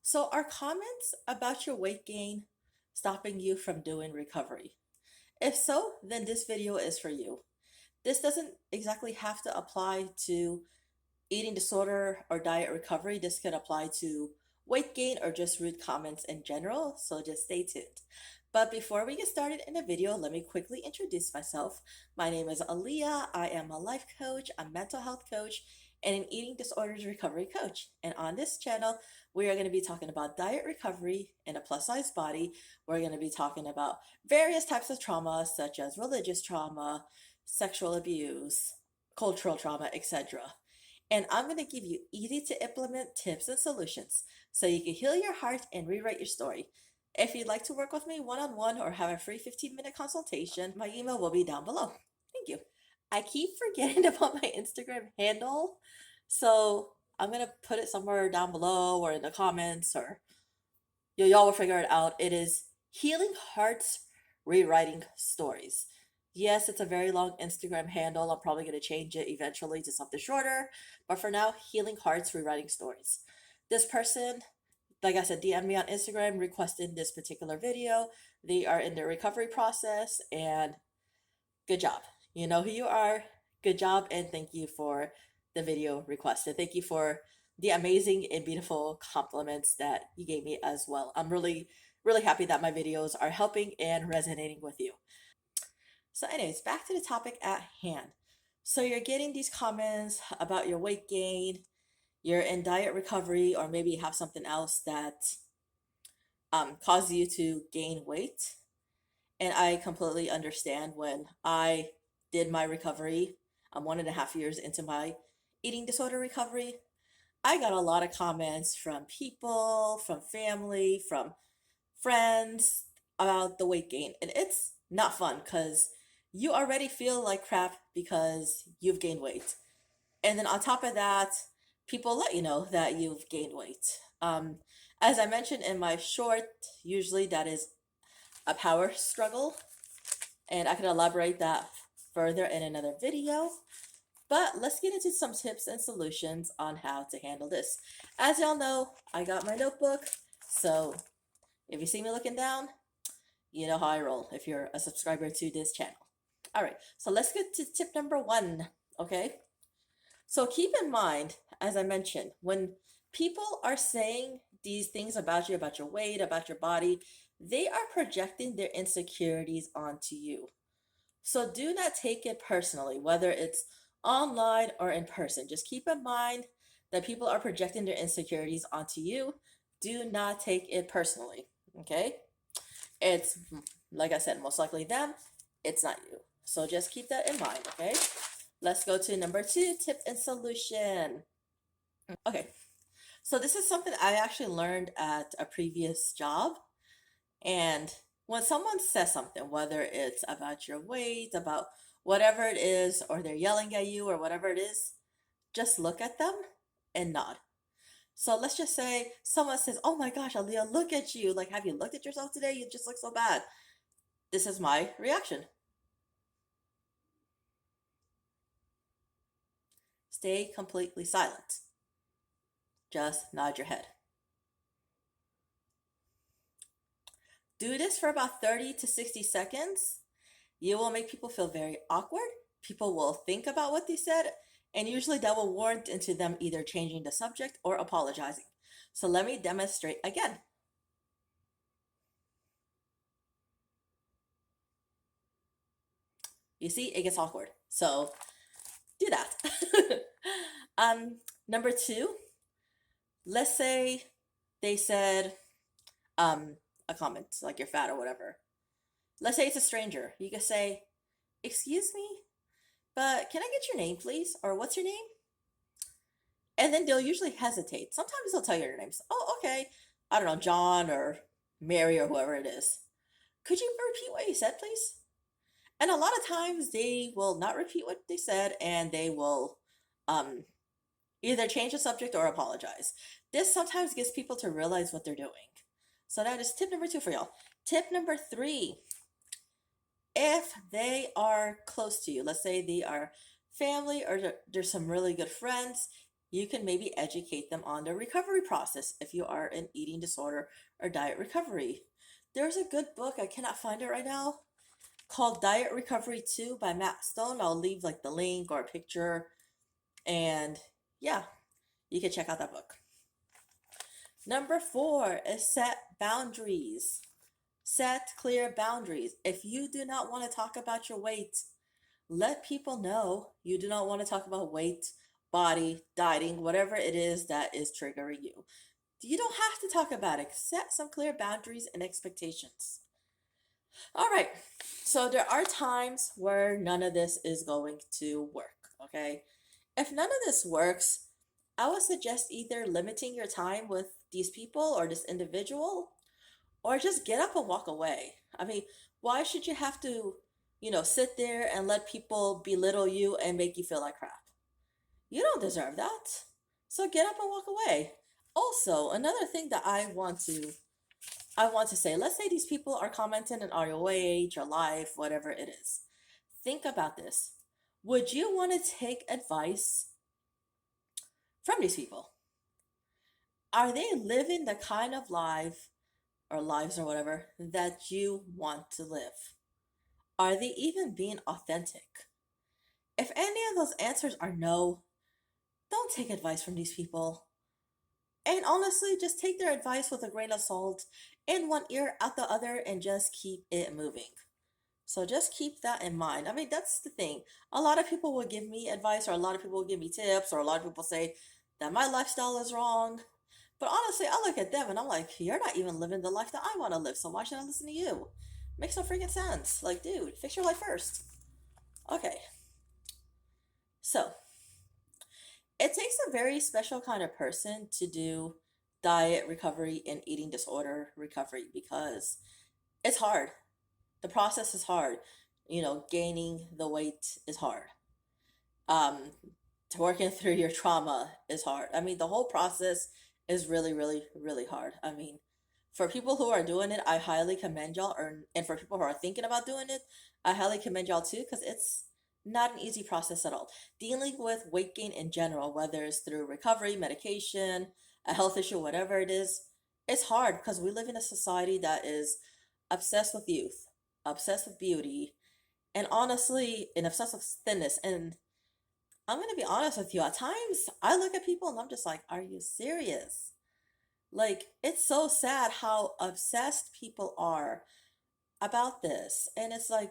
So, are comments about your weight gain stopping you from doing recovery? If so, then this video is for you. This doesn't exactly have to apply to eating disorder or diet recovery. This could apply to weight gain or just rude comments in general, so just stay tuned. But before we get started in the video, let me quickly introduce myself. My name is Aaliyah. I am a life coach, a mental health coach, and an eating disorders recovery coach. And on this channel, we are going to be talking about diet recovery in a plus size body. We're going to be talking about various types of trauma, such as religious trauma, sexual abuse, cultural trauma, etc. And I'm going to give you easy to implement tips and solutions so you can heal your heart and rewrite your story. If you'd like to work with me one on one or have a free 15-minute consultation, my email will be down below. Thank you. I keep forgetting about my Instagram handle, so I'm going to put it somewhere down below or in the comments, or y'all will figure it out. It is Healing Hearts Rewriting Stories. Yes, it's a very long Instagram handle. I'm probably going to change it eventually to something shorter. But for now, Healing Hearts Rewriting Stories. This person, like I said, DM me on Instagram, requested this particular video. They are in their recovery process, and good job. You know who you are. Good job, and thank you for the video requested. Thank you for the amazing and beautiful compliments that you gave me as well. I'm really, really happy that my videos are helping and resonating with you. So, anyways, back to the topic at hand. So, you're getting these comments about your weight gain, you're in diet recovery, or maybe you have something else that caused you to gain weight. And I completely understand. When I did my recovery, I'm 1.5 years into my eating disorder recovery. I got a lot of comments from people, from family, from friends about the weight gain. And it's not fun because you already feel like crap because you've gained weight. And then on top of that, people let you know that you've gained weight. As I mentioned in my short, usually that is a power struggle, and I can elaborate that further in another video. But let's get into some tips and solutions on how to handle this. As y'all know, I got my notebook, so if you see me looking down, you know how I roll if you're a subscriber to this channel. All right, so let's get to tip number one, okay? So keep in mind, as I mentioned, when people are saying these things about you, about your weight, about your body, they are projecting their insecurities onto you. So do not take it personally, whether it's online or in person. Just keep in mind that people are projecting their insecurities onto you. Do not take it personally, okay? It's, like I said, most likely them, it's not you. So just keep that in mind, okay? Let's go to number two, tip and solution. Okay, so this is something I actually learned at a previous job. And when someone says something, whether it's about your weight, about whatever it is, or they're yelling at you or whatever it is, just look at them and nod. So let's just say someone says, "Oh my gosh, Aaliyah, look at you. Like, have you looked at yourself today? You just look so bad." This is my reaction. Stay completely silent. Just nod your head. Do this for about 30 to 60 seconds. You will make people feel very awkward. People will think about what they said, and usually that will warrant into them either changing the subject or apologizing. So let me demonstrate again. You see, it gets awkward. So do that. Number two, let's say they said a comment like you're fat or whatever. Let's say it's a stranger. You can say, "Excuse me, but can I get your name, please?" Or, "What's your name?" And then they'll usually hesitate. Sometimes they'll tell you their names. "Oh, okay. I don't know, John or Mary or whoever it is. Could you repeat what you said, please?" And a lot of times they will not repeat what they said, and they will um, either change the subject or apologize. This sometimes gets people to realize what they're doing. So that is tip number two for y'all. Tip number three, if they are close to you, let's say they are family or there's some really good friends, You can maybe educate them on the recovery process if you are in eating disorder or diet recovery. There's a good book, I cannot find it right now, called Diet Recovery 2 by Matt Stone. I'll leave like the link or a picture. And yeah, you can check out that book. Number 4 is set boundaries. Set clear boundaries. If you do not want to talk about your weight, let people know you do not want to talk about weight, body, dieting, whatever it is that is triggering you. You don't have to talk about it. Set some clear boundaries and expectations. All right. So there are times where none of this is going to work, okay? If none of this works, I would suggest either limiting your time with these people or this individual, or just get up and walk away. I mean, why should you have to, sit there and let people belittle you and make you feel like crap? You don't deserve that. So get up and walk away. Also, another thing that I want to say, let's say these people are commenting on your weight, your life, whatever it is. Think about this. Would you want to take advice from these people? Are they living the kind of life or lives or whatever that you want to live? Are they even being authentic? If any of those answers are no, don't take advice from these people. And honestly, just take their advice with a grain of salt, in one ear, out the other, and just keep it moving. So just keep that in mind. I mean, that's the thing. A lot of people will give me advice, or a lot of people will give me tips, or a lot of people say that my lifestyle is wrong. But honestly, I look at them and I'm like, you're not even living the life that I want to live, so why should I listen to you? Makes no freaking sense. Like, dude, fix your life first. Okay, so it takes a very special kind of person to do diet recovery and eating disorder recovery because it's hard. The process is hard. Gaining the weight is hard. Um, Working through your trauma is hard. I mean, the whole process is really, really, really hard. I mean, for people who are doing it, I highly commend y'all. And for people who are thinking about doing it, I highly commend y'all too, because it's not an easy process at all. Dealing with weight gain in general, whether it's through recovery, medication, a health issue, whatever it is, it's hard because we live in a society that is obsessed with youth, obsessed with beauty, and honestly, and obsessed with thinness. And I'm going to be honest with you, at times I look at people and I'm just like, are you serious? Like, it's so sad how obsessed people are about this. And it's like,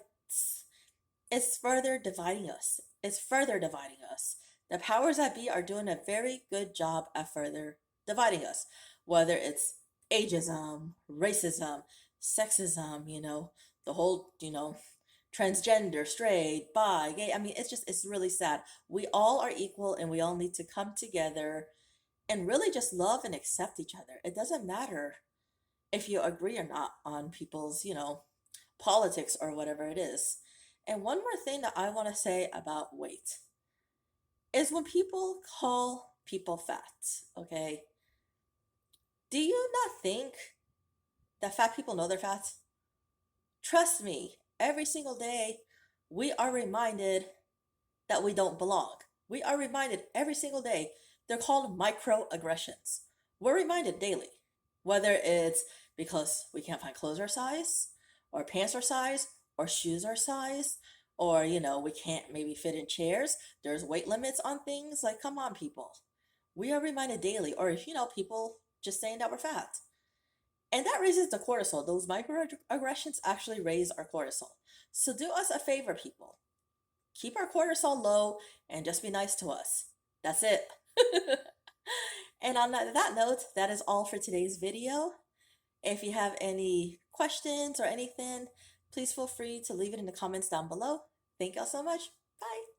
it's further dividing us. It's further dividing us. The powers that be are doing a very good job at further dividing us, whether it's ageism, racism, sexism, the whole, transgender, straight, bi, gay. I mean, it's really sad. We all are equal and we all need to come together and really just love and accept each other. It doesn't matter if you agree or not on people's, politics or whatever it is. And one more thing that I want to say about weight is when people call people fat, okay? Do you not think that fat people know they're fat? Trust me, every single day we are reminded that we don't belong. We are reminded every single day. They're called microaggressions. We're reminded daily, whether it's because we can't find clothes our size, or pants our size, or shoes our size, or, we can't maybe fit in chairs. There's weight limits on things. Like, come on, people. We are reminded daily, or if, people just saying that we're fat. And that raises the cortisol. Those microaggressions actually raise our cortisol. So do us a favor, people. Keep our cortisol low and just be nice to us. That's it. And on that note, that is all for today's video. If you have any questions or anything, please feel free to leave it in the comments down below. Thank y'all so much. Bye.